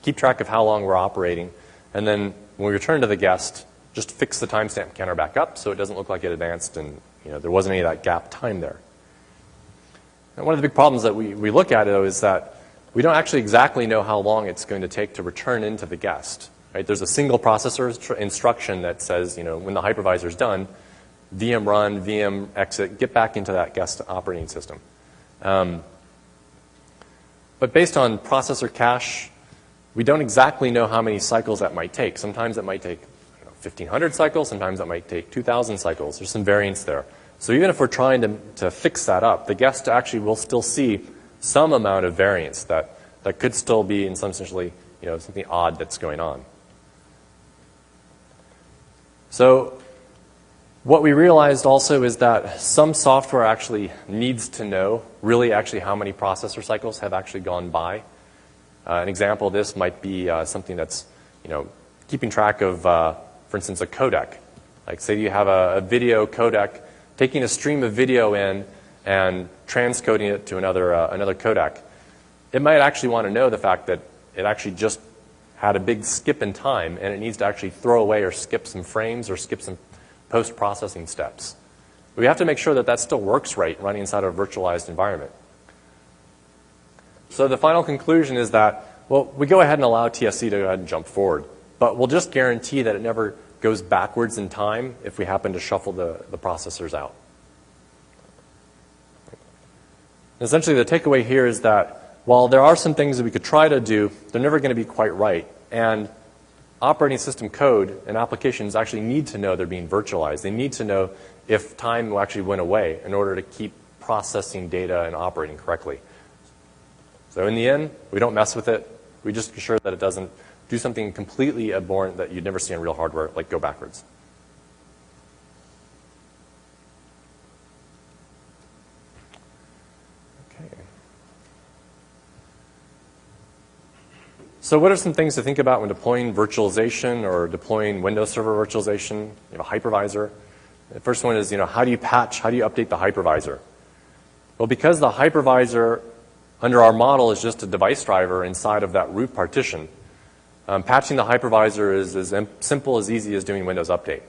keep track of how long we're operating, and then when we return to the guest, just fix the timestamp counter back up so it doesn't look like it advanced and there wasn't any of that gap time there. And one of the big problems that we look at, though, is that we don't actually exactly know how long it's going to take to return into the guest. Right? There's a single processor instruction that says, when the hypervisor is done, VM run, VM exit, get back into that guest operating system. But based on processor cache, we don't exactly know how many cycles that might take. Sometimes it might take 1,500 cycles. Sometimes it might take 2,000 cycles. There's some variance there. So even if we're trying to fix that up, the guest actually will still see some amount of variance that could still be in some essentially something odd that's going on. So what we realized also is that some software actually needs to know really actually how many processor cycles have actually gone by. An example of this might be something that's keeping track of, for instance, a codec. Like say you have a video codec, taking a stream of video in and transcoding it to another codec. It might actually want to know the fact that it actually just had a big skip in time and it needs to actually throw away or skip some frames or skip some post-processing steps. We have to make sure that that still works right running inside a virtualized environment. So the final conclusion is that, well, we go ahead and allow TSC to go ahead and jump forward, but we'll just guarantee that it never goes backwards in time if we happen to shuffle the processors out. Essentially, the takeaway here is that while there are some things that we could try to do, they're never going to be quite right. And operating system code and applications actually need to know they're being virtualized. They need to know if time actually went away in order to keep processing data and operating correctly. So in the end, we don't mess with it. We just ensure that it doesn't do something completely abhorrent that you'd never see on real hardware, like go backwards. So what are some things to think about when deploying virtualization or deploying Windows Server virtualization? You have a hypervisor. The first one is, how do you patch, how do you update the hypervisor? Well, because the hypervisor under our model is just a device driver inside of that root partition, patching the hypervisor is as simple, as easy as doing Windows Update.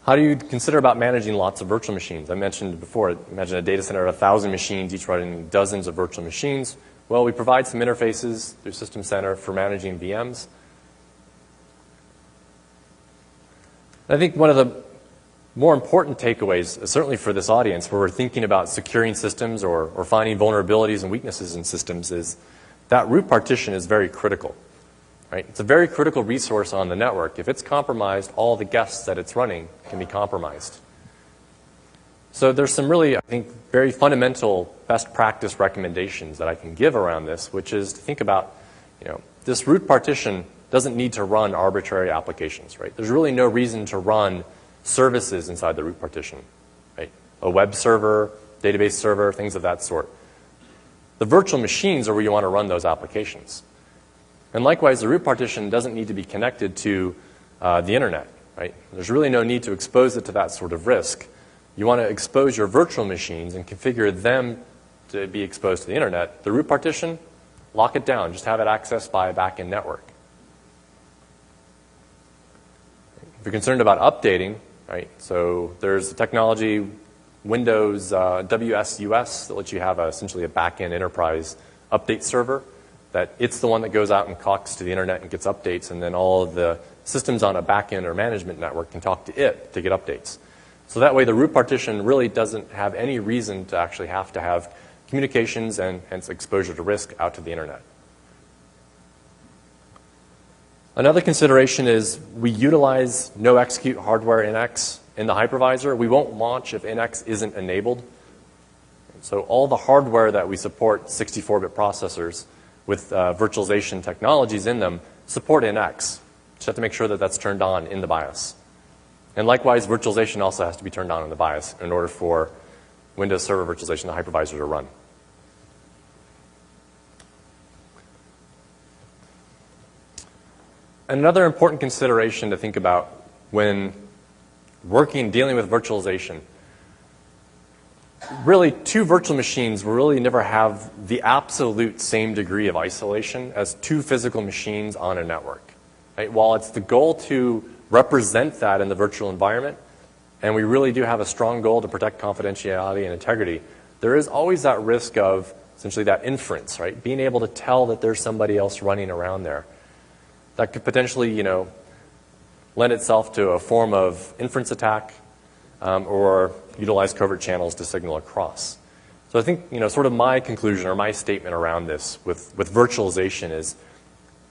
How do you consider about managing lots of virtual machines? I mentioned before, imagine a data center of 1,000 machines, each running dozens of virtual machines. Well, we provide some interfaces through System Center for managing VMs. I think one of the more important takeaways, certainly for this audience, where we're thinking about securing systems or finding vulnerabilities and weaknesses in systems, is that root partition is very critical. Right? It's a very critical resource on the network. If it's compromised, all the guests that it's running can be compromised. So there's some really, I think, very fundamental best practice recommendations that I can give around this, which is to think about, this root partition doesn't need to run arbitrary applications. Right? There's really no reason to run services inside the root partition. Right? A web server, database server, things of that sort. The virtual machines are where you want to run those applications. And likewise, the root partition doesn't need to be connected to the internet. Right? There's really no need to expose it to that sort of risk. You want to expose your virtual machines and configure them to be exposed to the internet. The root partition, lock it down. Just have it accessed by a back-end network. If you're concerned about updating, right? So there's a technology, Windows WSUS, that lets you have essentially a back-end enterprise update server. That it's the one that goes out and talks to the internet and gets updates, and then all of the systems on a back-end or management network can talk to it to get updates. So that way the root partition really doesn't have any reason to actually have to have communications and hence exposure to risk out to the internet. Another consideration is we utilize no execute hardware NX in the hypervisor. We won't launch if NX isn't enabled. So all the hardware that we support, 64-bit processors, with virtualization technologies in them, support NX. Just have to make sure that that's turned on in the BIOS. And likewise, virtualization also has to be turned on in the BIOS in order for Windows Server virtualization, the hypervisor, to run. And another important consideration to think about when dealing with virtualization really, two virtual machines will really never have the absolute same degree of isolation as two physical machines on a network. Right? While it's the goal to represent that in the virtual environment, and we really do have a strong goal to protect confidentiality and integrity, there is always that risk of essentially that inference, right? Being able to tell that there's somebody else running around there. That could potentially, lend itself to a form of inference attack or utilize covert channels to signal across. So I think, sort of my conclusion or my statement around this with virtualization is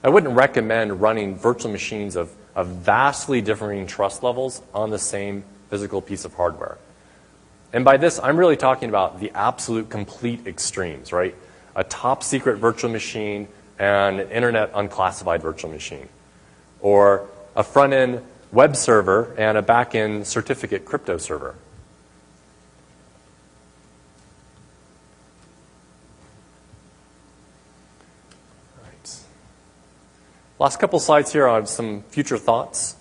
I wouldn't recommend running virtual machines of vastly differing trust levels on the same physical piece of hardware. And by this, I'm really talking about the absolute complete extremes, right? A top secret virtual machine and an internet unclassified virtual machine. Or a front-end web server and a back-end certificate crypto server. All right. Last couple slides here on some future thoughts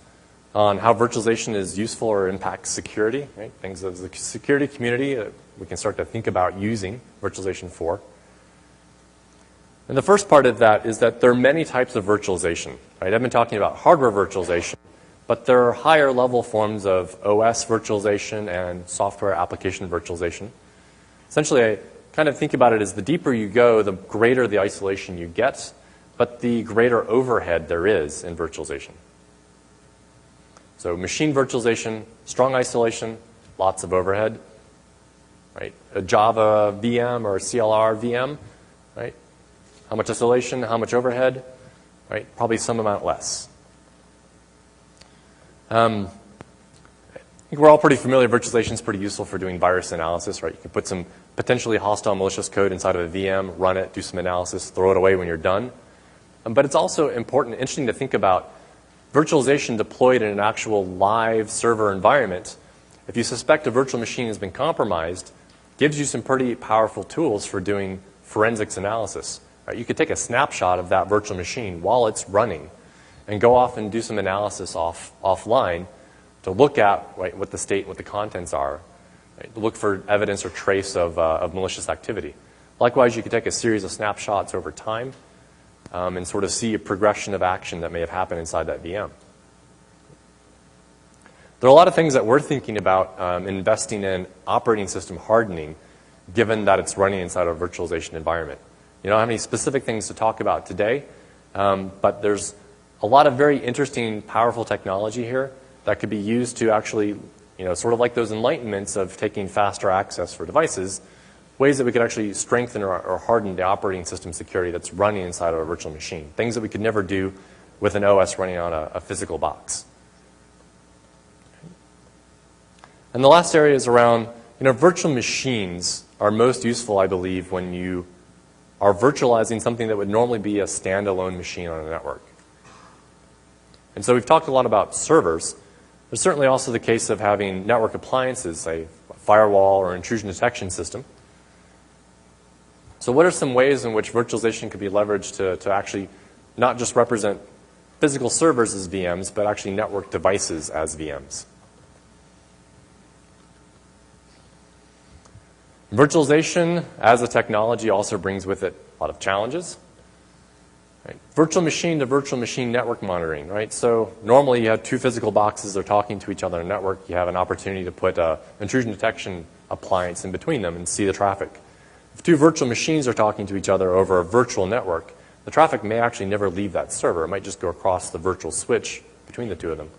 on how virtualization is useful or impacts security, right? Things of the security community that we can start to think about using virtualization for. And the first part of that is that there are many types of virtualization. Right? I've been talking about hardware virtualization, but there are higher level forms of OS virtualization and software application virtualization. Essentially, I kind of think about it as the deeper you go, the greater the isolation you get, but the greater overhead there is in virtualization. So machine virtualization, strong isolation, lots of overhead. Right? A Java VM or a CLR VM, right? How much isolation, how much overhead? Right? Probably some amount less. I think we're all pretty familiar. Virtualization is pretty useful for doing virus analysis, right? You can put some potentially hostile malicious code inside of a VM, run it, do some analysis, throw it away when you're done. But it's also important, interesting to think about virtualization deployed in an actual live server environment. If you suspect a virtual machine has been compromised, gives you some pretty powerful tools for doing forensics analysis. Right? You could take a snapshot of that virtual machine while it's running and go off and do some analysis offline to look at what the state, what the contents are, right? To look for evidence or trace of malicious activity. Likewise, you could take a series of snapshots over time and sort of see a progression of action that may have happened inside that VM. There are a lot of things that we're thinking about investing in operating system hardening, given that it's running inside a virtualization environment. You don't have any specific things to talk about today, but there's a lot of very interesting, powerful technology here that could be used to actually, sort of like those enlightenments of taking faster access for devices, ways that we could actually strengthen or harden the operating system security that's running inside of a virtual machine. Things that we could never do with an OS running on a physical box. And the last area is around, virtual machines are most useful, I believe, when you are virtualizing something that would normally be a standalone machine on a network. And so we've talked a lot about servers. There's certainly also the case of having network appliances, say a firewall or intrusion detection system. So what are some ways in which virtualization could be leveraged to actually not just represent physical servers as VMs, but actually network devices as VMs? Virtualization as a technology also brings with it a lot of challenges. Right? Virtual machine to virtual machine network monitoring, right? So normally you have two physical boxes that are talking to each other in a network. You have an opportunity to put an intrusion detection appliance in between them and see the traffic. If two virtual machines are talking to each other over a virtual network, the traffic may actually never leave that server. It might just go across the virtual switch between the two of them.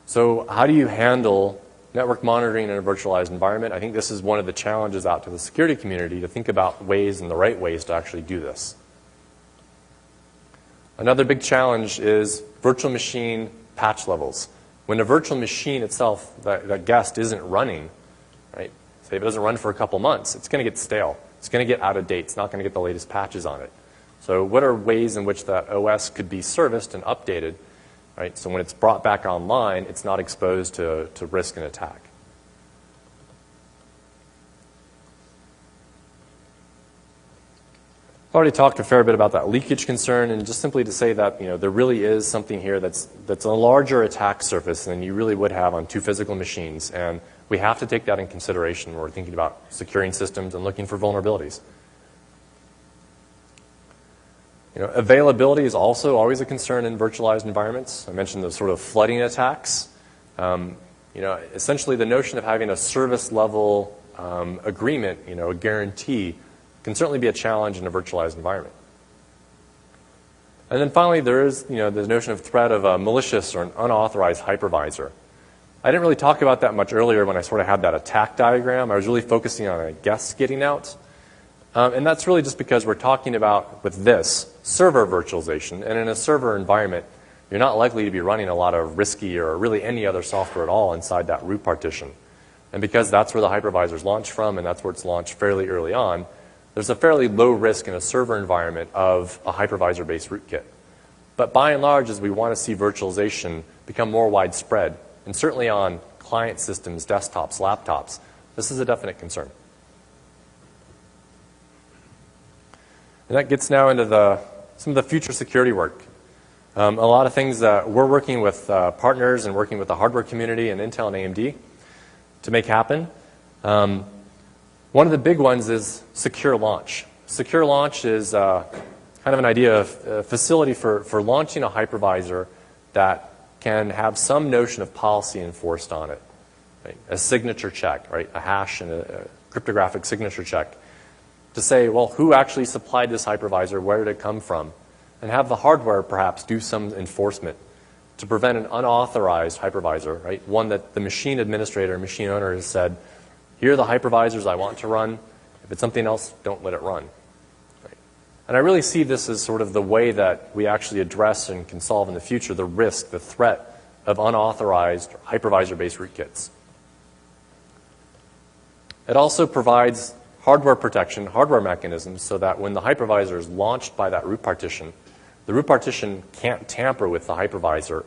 So how do you handle network monitoring in a virtualized environment? I think this is one of the challenges out to the security community to think about ways and the right ways to actually do this. Another big challenge is virtual machine patch levels. When a virtual machine itself, that guest isn't running, right? Say if it doesn't run for a couple months, it's going to get stale. It's going to get out of date. It's not going to get the latest patches on it. So what are ways in which that OS could be serviced and updated, right? So when it's brought back online, it's not exposed to risk and attack. I've already talked a fair bit about that leakage concern, and just simply to say that there really is something here that's a larger attack surface than you really would have on two physical machines. And we have to take that in consideration when we're thinking about securing systems and looking for vulnerabilities. Availability is also always a concern in virtualized environments. I mentioned the sort of flooding attacks. Essentially the notion of having a service level agreement, a guarantee, can certainly be a challenge in a virtualized environment. And then finally, there is the notion of threat of a malicious or an unauthorized hypervisor. I didn't really talk about that much earlier when I sort of had that attack diagram. I was really focusing on a guest getting out. And that's really just because we're talking about, with this, server virtualization. And in a server environment, you're not likely to be running a lot of risky or really any other software at all inside that root partition. And because that's where the hypervisors launch from, and that's where it's launched fairly early on, there's a fairly low risk in a server environment of a hypervisor-based rootkit. But by and large, as we want to see virtualization become more widespread, and certainly on client systems, desktops, laptops, this is a definite concern. And that gets now into some of the future security work. A lot of things that we're working with partners and working with the hardware community and Intel and AMD to make happen. One of the big ones is secure launch. Secure launch is kind of an idea of a facility for launching a hypervisor that can have some notion of policy enforced on it. Right? A signature check, right? A hash and a cryptographic signature check to say, well, who actually supplied this hypervisor? Where did it come from? And have the hardware perhaps do some enforcement to prevent an unauthorized hypervisor, right? One that the machine administrator, machine owner has said, here are the hypervisors I want to run. If it's something else, don't let it run. Right? And I really see this as sort of the way that we actually address and can solve in the future the risk, the threat of unauthorized hypervisor-based rootkits. It also provides hardware protection, hardware mechanisms, so that when the hypervisor is launched by that root partition, the root partition can't tamper with the hypervisor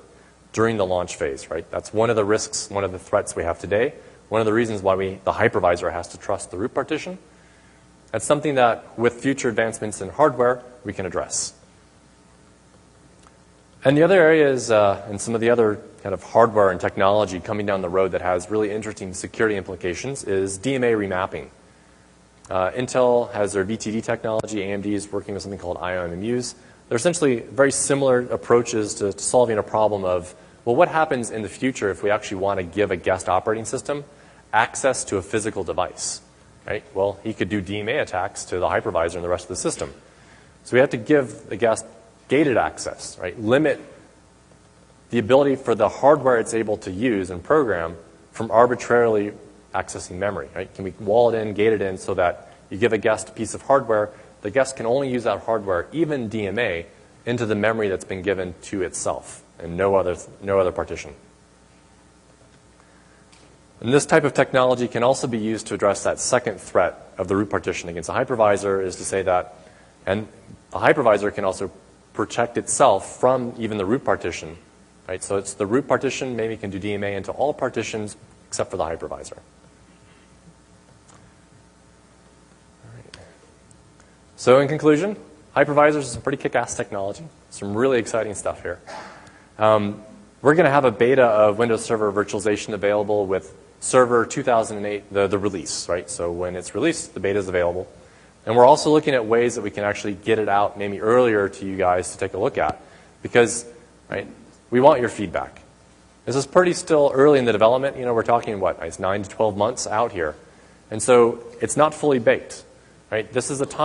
during the launch phase, right? That's one of the risks, one of the threats we have today, one of the reasons why the hypervisor has to trust the root partition. That's something that, with future advancements in hardware, we can address. And the other areas, and some of the other kind of hardware and technology coming down the road that has really interesting security implications is DMA remapping. Intel has their VTD technology. AMD is working with something called IOMMUs. They're essentially very similar approaches to solving a problem of, well, what happens in the future if we actually want to give a guest operating system access to a physical device? Right? Well, he could do DMA attacks to the hypervisor and the rest of the system. So we have to give the guest gated access, right? Limit the ability for the hardware it's able to use and program from arbitrarily accessing memory, right? Can we wall it in, gate it in, so that you give a guest a piece of hardware, the guest can only use that hardware, even DMA, into the memory that's been given to itself, and no other partition. And this type of technology can also be used to address that second threat of the root partition against a hypervisor, is to say that, and a hypervisor can also protect itself from even the root partition, right? So it's the root partition maybe can do DMA into all partitions except for the hypervisor. So in conclusion, hypervisors is some pretty kick-ass technology. Some really exciting stuff here. We're going to have a beta of Windows Server virtualization available with Server 2008, the release, right? So when it's released, the beta is available. And we're also looking at ways that we can actually get it out maybe earlier to you guys to take a look at. Because, right, we want your feedback. This is pretty still early in the development. We're talking, what, it's 9 to 12 months out here. And so it's not fully baked, right? This is a time